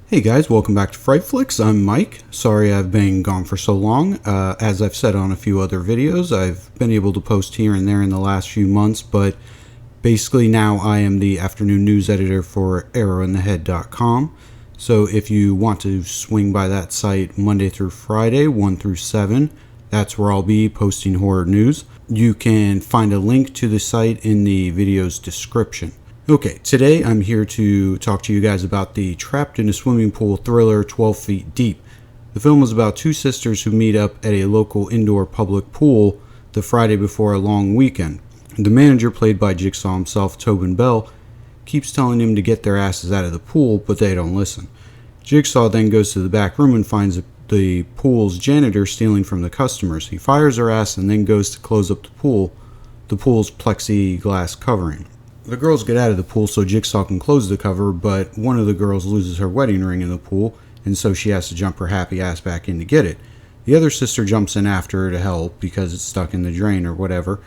Hey guys, welcome back to Fright Flicks. I'm Mike. Sorry I've been gone for so long. As I've said on a few other videos, I've been able to post here and there in the last few months, but basically now I am the afternoon news editor for arrowinthehead.com. So if you want to swing by that site Monday through Friday, 1 through 7, that's where I'll be posting horror news. You can find a link to the site in the video's description. Okay, today I'm here to talk to you guys about the Trapped in a Swimming Pool thriller 12 Feet Deep. The film is about two sisters who meet up at a local indoor public pool the Friday before a long weekend. The manager, played by Jigsaw himself, Tobin Bell, keeps telling him to get their asses out of the pool, but they don't listen. Jigsaw then goes to the back room and finds the pool's janitor stealing from the customers. He fires her ass and then goes to close up the pool's plexiglass covering. The girls get out of the pool so Jigsaw can close the cover, but one of the girls loses her wedding ring in the pool, and so she has to jump her happy ass back in to get it. The other sister jumps in after her to help because it's stuck in the drain or whatever,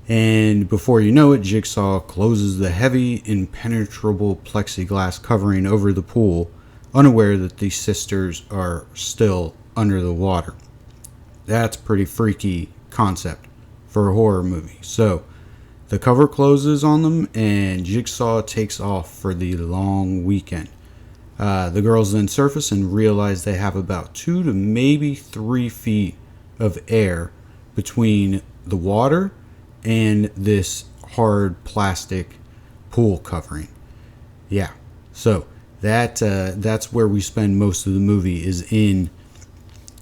and before you know it, Jigsaw closes the heavy, impenetrable plexiglass covering over the pool, unaware that the sisters are still under the water. That's a pretty freaky concept for a horror movie. So the cover closes on them, and Jigsaw takes off for the long weekend. The girls then surface and realize they have about 2 to maybe 3 feet of air between the water and this hard plastic pool covering. Yeah, so that's where we spend most of the movie, is in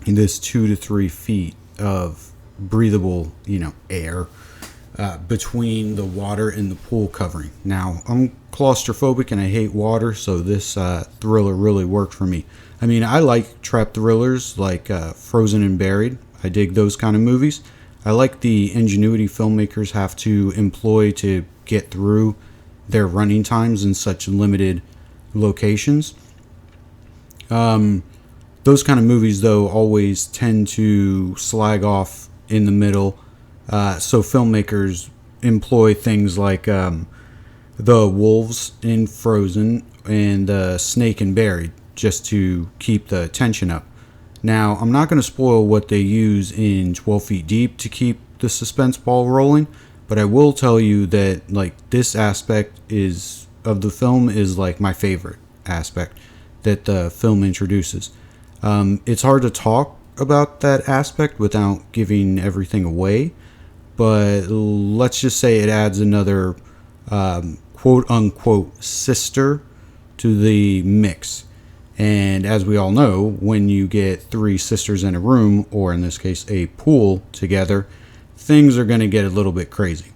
this 2 to 3 feet of breathable, air between the water and the pool covering. Now, I'm claustrophobic and I hate water, so this thriller really worked for me. I mean, I like trap thrillers like Frozen and Buried. I dig those kind of movies. I like the ingenuity filmmakers have to employ to get through their running times in such limited locations. Those kind of movies, though, always tend to slag off in the middle. So filmmakers employ things like the wolves in Frozen and the snake in Buried just to keep the tension up. Now, I'm not going to spoil what they use in 12 Feet Deep to keep the suspense ball rolling, but I will tell you that this aspect of the film is my favorite aspect that the film introduces. It's hard to talk about that aspect without giving everything away, but let's just say it adds another quote-unquote sister to the mix. And as we all know, when you get 3 sisters in a room, or in this case a pool together, things are going to get a little bit crazy.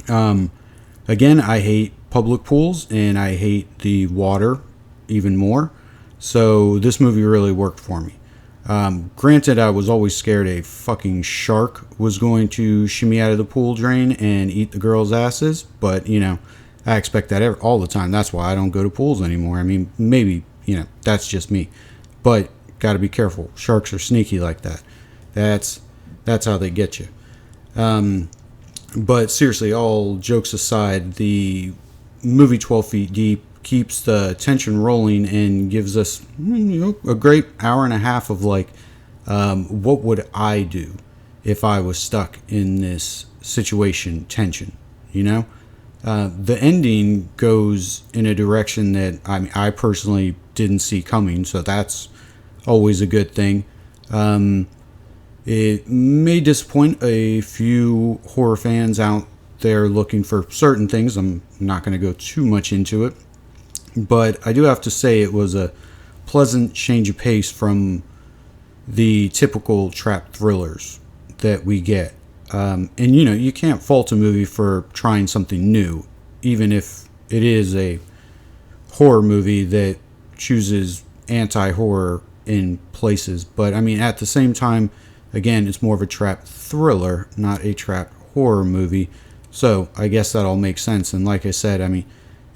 Again, I hate public pools and I hate the water even more, so this movie really worked for me. Granted, I was always scared a fucking shark was going to shimmy out of the pool drain and eat the girls' asses, but, I expect that all the time. That's why I don't go to pools anymore. I mean, maybe, that's just me. But, gotta be careful. Sharks are sneaky like that. That's how they get you. But seriously, all jokes aside, the movie 12 Feet Deep keeps the tension rolling and gives us a great hour and a half of what would I do if I was stuck in this situation tension. The ending goes in a direction that I personally didn't see coming, so that's always a good thing. It may disappoint a few horror fans out there looking for certain things. I'm not going to go too much into it, but I do have to say it was a pleasant change of pace from the typical trap thrillers that we get. And you can't fault a movie for trying something new, even if it is a horror movie that chooses anti-horror in places. But at the same time, again, it's more of a trap thriller, not a trap horror movie. So I guess that all makes sense. And like I said,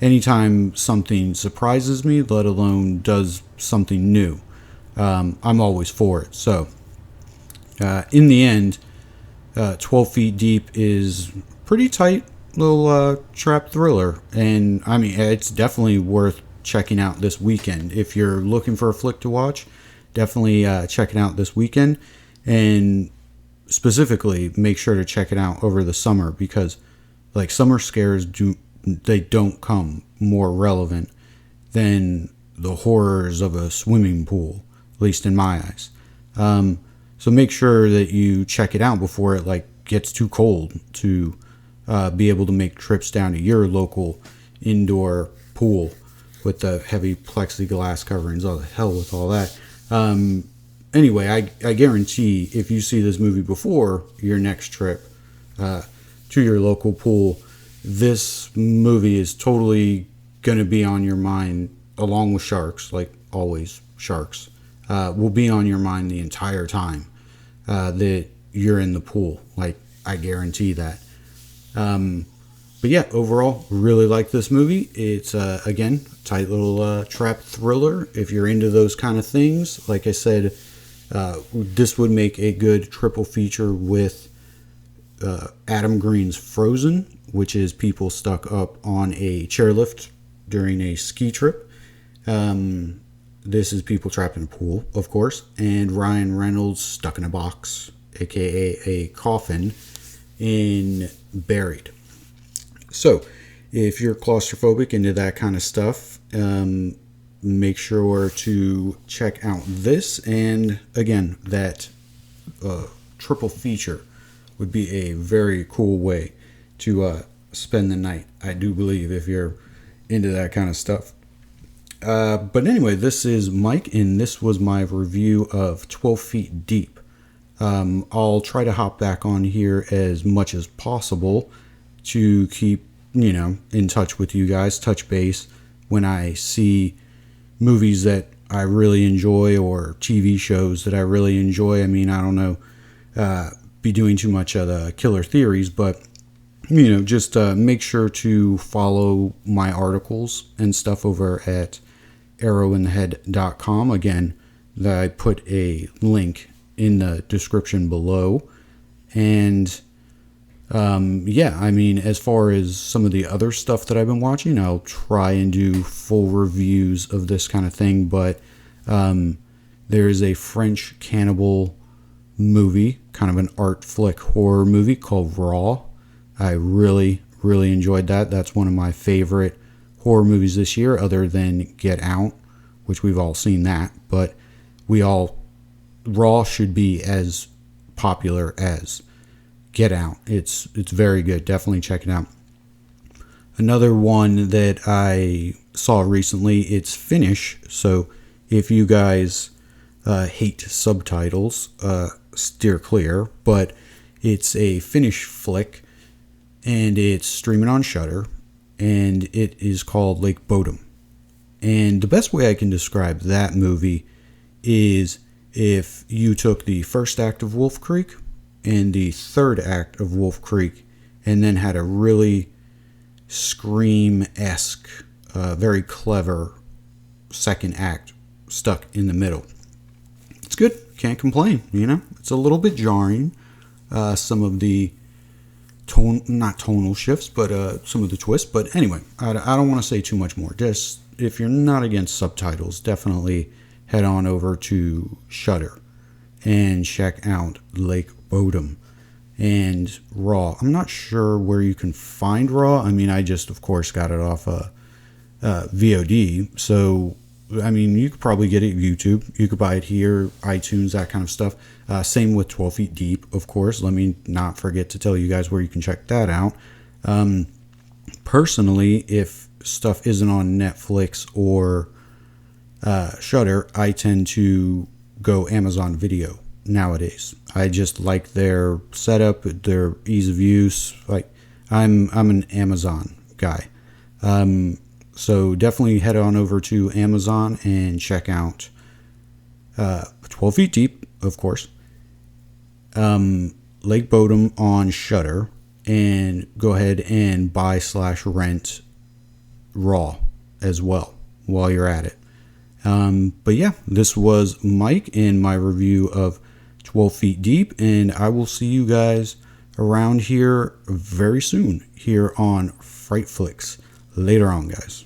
anytime something surprises me, let alone does something new, I'm always for it. So in the end, 12 Feet Deep is pretty tight little trap thriller, and it's definitely worth checking out this weekend. If you're looking for a flick to watch, definitely check it out this weekend. And specifically, make sure to check it out over the summer, because like summer scares don't come more relevant than the horrors of a swimming pool, at least in my eyes. So make sure that you check it out before it like gets too cold to be able to make trips down to your local indoor pool with the heavy plexiglass coverings. Oh, the hell with all that. Anyway, I guarantee if you see this movie before your next trip to your local pool, this movie is totally going to be on your mind, along with sharks, like always. Sharks will be on your mind the entire time that you're in the pool. Like, I guarantee that. But yeah, overall, really like this movie. It's, again, tight little trap thriller. If you're into those kind of things, like I said, this would make a good triple feature with Adam Green's Frozen, which is people stuck up on a chairlift during a ski trip. This is people trapped in a pool, of course. And Ryan Reynolds stuck in a box, aka a coffin, in Buried. So, if you're claustrophobic, into that kind of stuff, make sure to check out this. And again, that triple feature would be a very cool way to spend the night, I do believe, if you're into that kind of stuff. But anyway, this is Mike, and this was my review of 12 Feet Deep. I'll try to hop back on here as much as possible to keep, in touch with you guys, touch base when I see movies that I really enjoy or TV shows that I really enjoy. I mean, I don't know, be doing too much of the killer theories, but, just make sure to follow my articles and stuff over at arrowinthehead.com. Again, I put a link in the description below. And yeah, I mean, as far as some of the other stuff that I've been watching, I'll try and do full reviews of this kind of thing. But there is a French cannibal movie, kind of an art flick horror movie called Raw. I really enjoyed that. That's one of my favorite horror movies this year, other than Get Out, which we've all seen that. But Raw should be as popular as Get Out. It's very good. Definitely check it out. Another one that I saw recently, it's Finnish. So if you guys hate subtitles, steer clear. But it's a Finnish flick, and it's streaming on Shudder, and it is called Lake Bodom. And the best way I can describe that movie is if you took the first act of Wolf Creek and the third act of Wolf Creek, and then had a really Scream-esque, very clever second act stuck in the middle. It's good. Can't complain, It's a little bit jarring. Some of the not tonal shifts, but some of the twists. But anyway, I don't want to say too much more. Just, if you're not against subtitles, definitely head on over to Shudder and check out Lake Bodom and Raw. I'm not sure where you can find Raw. I mean, I just, of course, got it off VOD. So, I mean, you could probably get it at YouTube. You could buy it here, iTunes, that kind of stuff. Same with 12 Feet Deep, of course. Let me not forget to tell you guys where you can check that out. Personally, if stuff isn't on Netflix or Shudder, I tend to go Amazon Video nowadays. I just like their setup, their ease of use. Like, I'm an Amazon guy. So definitely head on over to Amazon and check out 12 Feet Deep, of course, Lake Bodom on Shudder, and go ahead and buy/rent Raw as well while you're at it. But yeah, this was Mike in my review of 12 Feet Deep, and I will see you guys around here very soon here on Fright Flicks. Later on, guys.